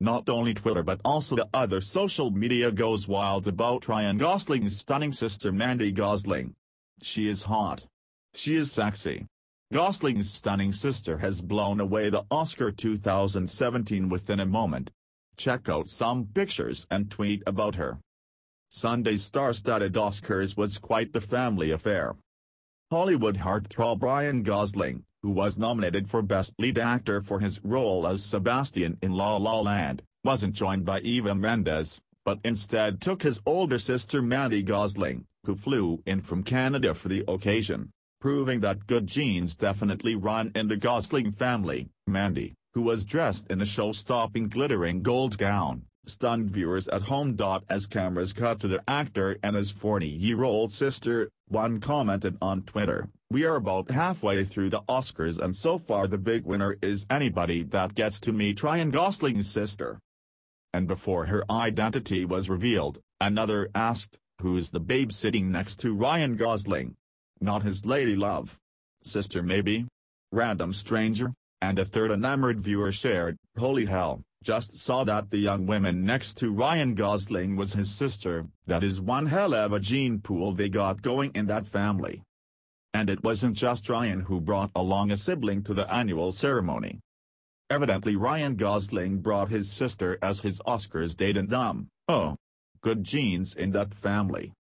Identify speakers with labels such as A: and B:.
A: Not only Twitter but also the other social media goes wild about Ryan Gosling's stunning sister Mandy Gosling. She is hot. She is sexy. Gosling's stunning sister has blown away the Oscar 2017 within a moment. Check out some pictures and tweet about her. Sunday's star-studded Oscars was quite the family affair. Hollywood heartthrob Ryan Gosling, who was nominated for Best Lead Actor for his role as Sebastian in La La Land, wasn't joined by Eva Mendes, but instead took his older sister Mandy Gosling, who flew in from Canada for the occasion, proving that good genes definitely run in the Gosling family. Mandy, who was dressed in a show-stopping glittering gold gown, stunned viewers at home. As cameras cut to the actor and his 40-year-old sister, one commented on Twitter, "We are about halfway through the Oscars and so far the big winner is anybody that gets to meet Ryan Gosling's sister." And before her identity was revealed, another asked, "Who's the babe sitting next to Ryan Gosling? Not his lady love? Sister maybe? Random stranger?" And a third enamored viewer shared, "Holy hell, just saw that the young woman next to Ryan Gosling was his sister. That is one hell of a gene pool they got going in that family." And it wasn't just Ryan who brought along a sibling to the annual ceremony. Evidently Ryan Gosling brought his sister as his Oscars date, and good genes in that family.